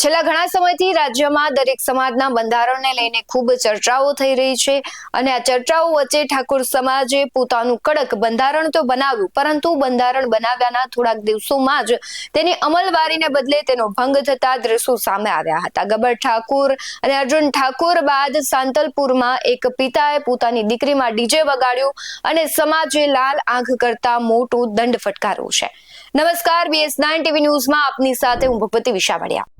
છેલ્લા ઘણા સમયથી રાજ્યમાં દરેક સમાજના બંધારણને લઈને ખૂબ ચર્ચાઓ થઈ રહી છે અને આ ચર્ચાઓ વચ્ચે ઠાકોર સમાજે પોતાનું કડક બંધારણ તો બનાવ્યું, પરંતુ બંધારણ બનાવ્યાના થોડાક દિવસોમાં જ તેની અમલવારીને બદલે તેનો ભંગ થતા દ્રશ્યો સામે આવ્યા હતા। ગબ્બર ઠાકોર અને અર્જુન ઠાકોર બાદ સાંતલપુરમાં એક પિતાએ પોતાની દીકરીમાં ડીજે વગાડ્યું અને સમાજે લાલ આંખ કરતા મોટો દંડ ફટકાર્યો છે। નમસ્કાર, BS9 TV ન્યૂઝમાં આપની સાથે હું ભગવતી વિશાવડિયા।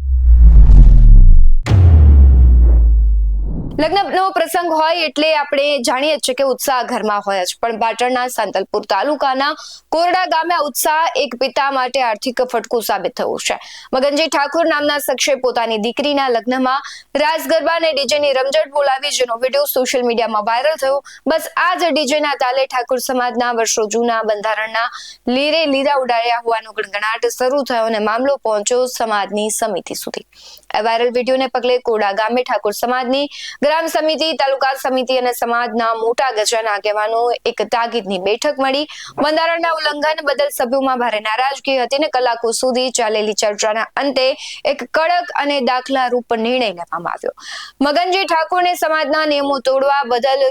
લગ્નનો પ્રસંગ હોય એટલે આપણે જાણીએ છીએ કે ઉત્સાહ ઘરમાં હોય જ, પણ પાટણના સાંતલપુર તાલુકાના કોરડા ગામે ઉત્સાહ એક પિતા માટે આર્થિક ફટકો સાબિત થયો છે। મગનજી ઠાકોર નામના શખ્સે પોતાની દીકરીના લગ્નમાં રાસ ગરબા અને ડીજેની રમઝટ બોલાવી, જેનો વિડીયો સોશિયલ મીડિયામાં વાયરલ થયો। બસ આ જ ડીજેના તાલે ઠાકોર સમાજના વર્ષો જૂના બંધારણના લીરે લીરા ઉડાડ્યા હોવાનો ગણગણાટ શરૂ થયો અને મામલો પહોંચ્યો સમાજની સમિતિ સુધી। આ વાયરલ વિડીયોને પગલે કોરડા ગામે ઠાકોર સમાજની ગ્રામ સમિતિ, તાલુકા સમિતિ અને સમાજના મોટા ગજાના આગેવાનો એક તાકીદની બેઠક મળી। બંધારણના ઉલ્લંઘન બદલ સભ્યોમાં ભારે નારાજગી હતી અને કલાકો સુધી ચાલેલી ચર્ચાના અંતે એક કડક અને દાખલારૂપ નિર્ણય લેવામાં આવ્યો। મગનજી ઠાકોરને સમાજના નિયમો તોડવા બદલ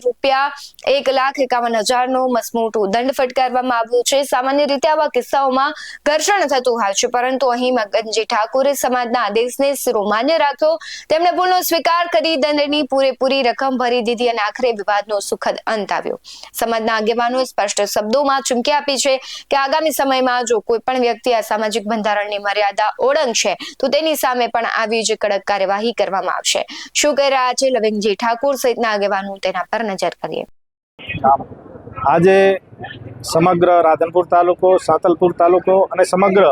₹1,51,000નો મસમોટો દંડ ફટકારવામાં આવ્યો છે। સામાન્ય રીતે આવા કિસ્સાઓમાં ઘર્ષણ થતું હોય છે, પરંતુ અહીં મગનજી ઠાકોરે સમાજના આદેશને શિરોમાન્ય રાખ્યો। તેમણે ભૂલનો સ્વીકાર કરી દંડની પૂરેપૂરી રકમ ભરી દીધી અને આખરે વિવાદનો સુખદ અંત આવ્યો। સમાજના આગેવાનોએ સ્પષ્ટ શબ્દોમાં ચીમકી આપી છે કે આગામી સમયમાં જો કોઈ પણ વ્યક્તિ આ સામાજિક બંધારણની મર્યાદા ઓળંગશે તો તેની સામે પણ આવી જ કડક કાર્યવાહી કરવામાં આવશે। શું કહી રહ્યા છે લવિંગજી ઠાકોર સહિતના આગેવાનો, તેના પર નજર કરીએ। આજે સમગ્ર રાધનપુર તાલુકો, સાંતલપુર તાલુકો અને સમગ્ર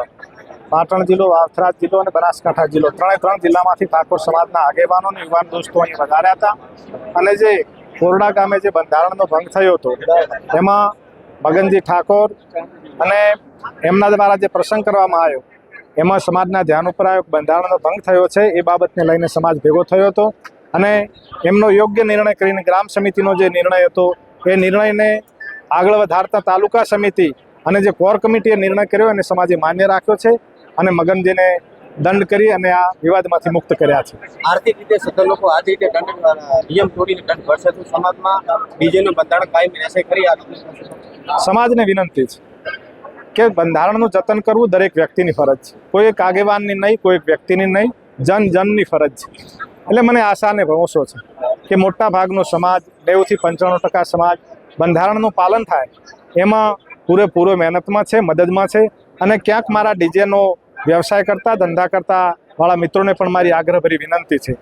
પાટણ જિલ્લો, વાવથરા જિલ્લો અને બનાસકાંઠા જિલ્લો, ત્રણ જિલ્લામાંથી ઠાકોર સમાજના આગેવાનો અને યુવાન દોસ્તો અહીં વધાર્યા હતા અને જે કોરડા ગામે જે બંધારણનો ભંગ થયો હતો એમાં મગનજી ઠાકોર અને એમના દ્વારા જે પ્રસંગ કરવામાં આવ્યો એમાં સમાજના ધ્યાન ઉપર આવ્યો બંધારણનો ભંગ થયો છે એ બાબતને લઈને સમાજ ભેગો થયો હતો અને એમનો યોગ્ય નિર્ણય કરીને ગ્રામ સમિતિનો જે નિર્ણય હતો એ નિર્ણયને આગળ વધારતા તાલુકા સમિતિ અને જે કોર કમિટીએ નિર્ણય કર્યો અને સમાજે માન્ય રાખ્યો છે અને મગનજીને દંડ કરી અને આ વિવાદમાંથી મુક્ત કર્યા છે। આર્થિક રીતે સધર લોકો આ રીતે નિયમ તોડીને દંડ ભરશે તો સમાજમાં ડીજેનું બંધારણ કાયમી રહેશે ખરી? સમાજને વિનંતી છે કે બંધારણનું જતન કરવું દરેક વ્યક્તિની ફરજ છે, કોઈ એક આગેવાનની નહીં, કોઈ એક વ્યક્તિની નહીં, જનની ફરજ છે। એટલે મને આશા અને ભરોસો છે કે મોટા ભાગનો સમાજ, 90 થી 95% સમાજ બંધારણનું પાલન થાય એમાં પૂરેપૂરો મહેનતમાં છે, મદદમાં છે અને ક્યાંક મારા ડીજેનો વ્યવસાય કરતા, ધંધા કરતા વાળા મિત્રોને પણ મારી આગ્રહભરી વિનંતી છે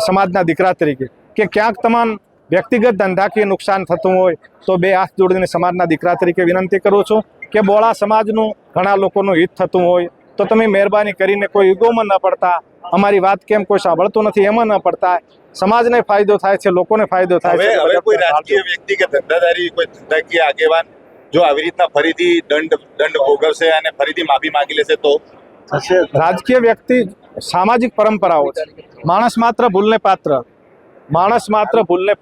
સમાજના દીકરા તરીકે કે ક્યાંક તમામ વ્યક્તિગત ધંધાકીય નુકસાન થતું હોય તો બે હાથ જોડીને સમાજના દીકરા તરીકે વિનંતી કરું છું કે બોળા સમાજનું ઘણા લોકોનું હિત થતું હોય તો તમે મહેરબાની કરીને કોઈ ઈગોમાં ન પડતા, અમારી વાત કેમ કોઈ સાંભળતું નથી એમાં ન પડતા, સમાજને ફાયદો થાય છે, લોકોને ફાયદો થાય છે। હવે કોઈ રાજકીય વ્યક્તિ કે ધંધાદારી, કોઈ ધંધાકીય આગેવાન જો આવી રીતના ફરીથી દંડ ભોગવશે અને ફરીથી માફી માંગી લેશે તો રાજકીય વ્યક્તિ, સામાજિક પરંપરાઓ છે, માણસ માત્ર ભૂલને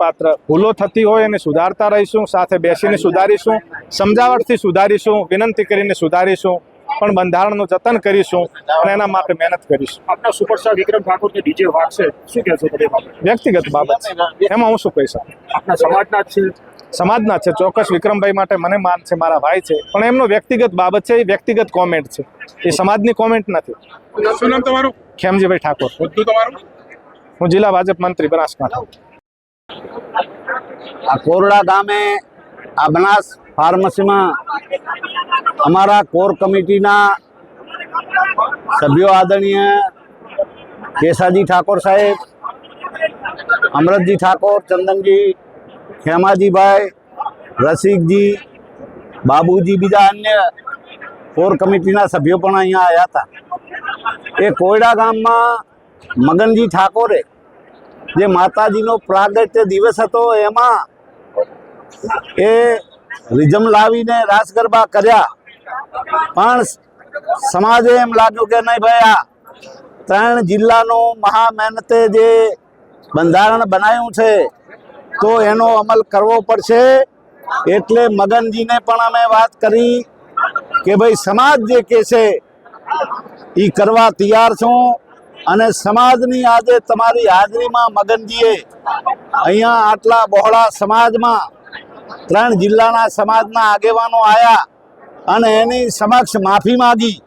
પાત્ર, ભૂલો થતી હોય અને સુધારતા રહીશું, સાથે બેસીને સુધારીશું, સમજાવટથી સુધારીશું, વિનંતી કરીને સુધારીશું, પણ બંધારણનું જતન કરીશું અને એના માટે મહેનત કરીશું। આપના સુપરસ્ટાર વિક્રમ ઠાકોર જે ડીજે વાગશે, શું કહેશો? વ્યક્તિગત બાબત છે, એમાં હું શું કહી શકું? આપના સમાજના છે, ચોક્કસ વિક્રમભાઈ માટે મને માન છે, મારા ભાઈ છે, પણ એમનો વ્યક્તિગત બાબત છે, એ વ્યક્તિગત કોમેન્ટ છે, એ સમાજની કોમેન્ટ નથી। શું નામ તમારું? ખેમજીભાઈ ઠાકોર। તમારું? હું જિલ્લા ભાજપ મંત્રી, બનાસકાંઠા। આ કોરડા ગામે આ બનાસ ફાર્મસીમાં અમારા કોર કમિટીના સભ્યો આદરણીય કેસાજી ઠાકોર સાહેબ, અમરતજી ઠાકોર, ચંદનજી, ખેમાજીભાઈ, રસિકજી, બાબુજી, બીજા અન્ય કોર કમિટીના સભ્યો પણ અહીંયા આવ્યા હતા। એ કોરડા ગામમાં મગનજી ઠાકોરે જે માતાજીનો પ્રાગટ્ય દિવસ હતો એમાં એ રિઝમ લાવીને રાસ ગરબા કર્યા, પણ સમાજે એમ લાગ્યું કે નહીં ભાઈ, આ 3 જિલ્લાનું મહા મહેનતે જે બંધારણ બનાવ્યું છે તો એનો અમલ કરવો પડશે। એટલે મગનજીને પણ અમે વાત કરી કે ભાઈ સમાજ જે કહે છે એ કરવા તૈયાર છું, અને સમાજની આજે તમારી હાજરીમાં મગનજીએ અહીંયા આટલા બહોળા સમાજમાં 3 જિલ્લાના સમાજના આગેવાનો આવ્યા અને એની સમક્ષ માફી માંગી,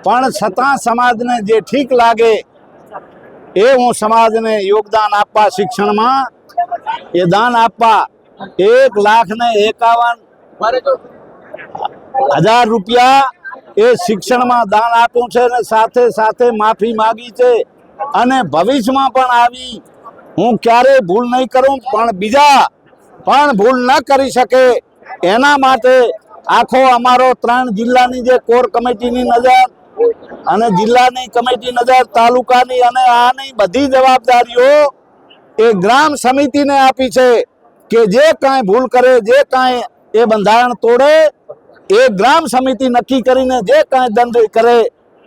પણ છતાં સમાજને જે ઠીક લાગે એ હું સમાજને યોગદાન આપવા શિક્ષણમાં એ દાન આપવા 1,51,000 રૂપિયા એ શિક્ષણમાં દાન આપ્યું છે અને સાથે સાથે માફી માંગી છે અને ભવિષ્યમાં પણ આવી હું ક્યારેય ભૂલ નહીં કરું, પણ બીજા પણ ભૂલ ન કરી શકે એના માટે આખો અમારો 3 જિલ્લાની જે કોર કમિટીની નજર અને જિલ્લાની કમિટી નજર, તાલુકાની અને આની બધી જવાબદારીઓ એ ગ્રામ સમિતિને આપી છે કે જે કાંઈ ભૂલ કરે, જે કાંઈ એ બંધારણ તોડે એ ગ્રામ સમિતિ નક્કી કરીને જે કાંઈ દંડ કરે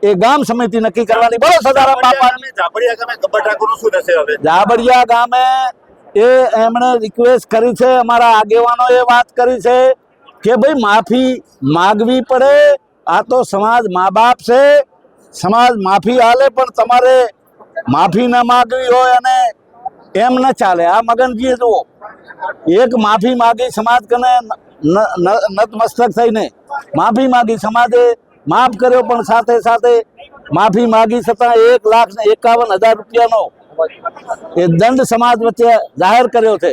એ ગામ સમિતિ નક્કી કરવાની. બોલો સદારામ બાપા. જાબડિયા ગામે ગબ્બર ઠાકોરનું શું થશે હવે? જાબડિયા ગામે એમણે રિક્વેસ્ટ કરી છે, અમારા આગેવાનોએ વાત કરી છે કે ભાઈ માફી માગવી પડે, આ તો સમાજ મા બાપ છે, સમાજ માફી આલે, પણ તમારે માફી ન માગવી હોય અને એમ ન ચાલે. આ મગનજીએ જુઓ એક માફી માગી, સમાજ કને નતમસ્તક થઈને માફી માગી, સમાજે માફ કર્યો, પણ સાથે સાથે માફી માગી છતાં 1,51,000 રૂપિયાનો એ દંડ સમાજ વચ્ચે જાહેર કર્યો છે.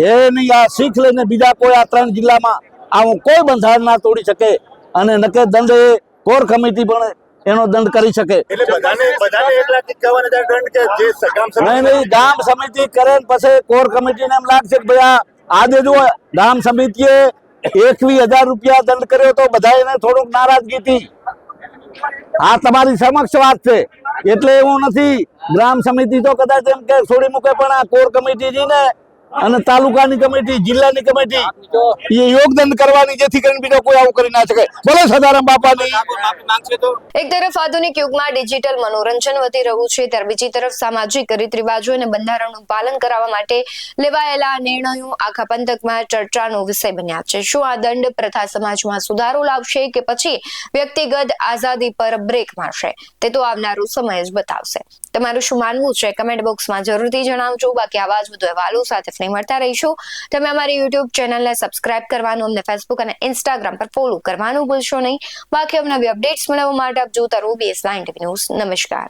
એની આ શીખ લઈને બીજા કોઈ આ 3 જિલ્લામાં આવું કોઈ બંધારણ ના તોડી શકે અને નકે દંડ એ કોર કમિટી પણ એનો દંડ કરી શકે. એટલે બધાને 1,51,000 દંડ કે જે ગામ સમિતિ નહીં, ગામ સમિતિ કરે ને પછી કોર કમિટીને એમ લાગશે કે ભાઈ આજે જો ગામ સમિતિએ 21,000 રૂપિયા દંડ કર્યો તો બધા એને થોડુંક નારાજગી હતી. આ તમારી સમક્ષ વાત છે એટલે એવું નથી. ગ્રામ સમિતિ તો કદાચ એમ કે છોડી મૂકે, પણ આ કોર કમિટી ને અને તાલુકાની કમિટી, જિલ્લાની કમિટી એ યોગદાન કરવાની, જેથી કરીને બીજો કોઈ આવું કરી ના શકે. બોલો સદારામ બાપાની. એક તરફ આધુનિક યુગમાં ડિજિટલ મનોરંજન વધી રહ્યું છે, ત્યારે બીજી તરફ સામાજિક રીત રિવાજો અને બંધારણનું પાલન કરાવવા માટે લેવાયેલા નિર્ણયો આખા પંથકમાં ચર્ચાનો વિષય બન્યા છે. શું આ દંડ પ્રથા સમાજમાં સુધારો લાવશે કે પછી વ્યક્તિગત આઝાદી પર બ્રેક મારશે, તે તો આવનારો સમય જ બતાવશે. તમારું શું માનવું છે કમેન્ટ બોક્સમાં જરૂરથી જણાવજો. બાકી આવા જ વધુ અહેવાલો સાથે મળતા રહીશું. તમે અમારી YouTube ચેનલને સબસ્ક્રાઇબ કરવાનું, અમને Facebook અને Instagram પર ફોલો કરવાનું ભૂલશો નહીં. બાકી નવી અપડેટ્સ મેળવવા માટે આપ જોતા રહો BS9 TV ન્યૂઝ. નમસ્કાર.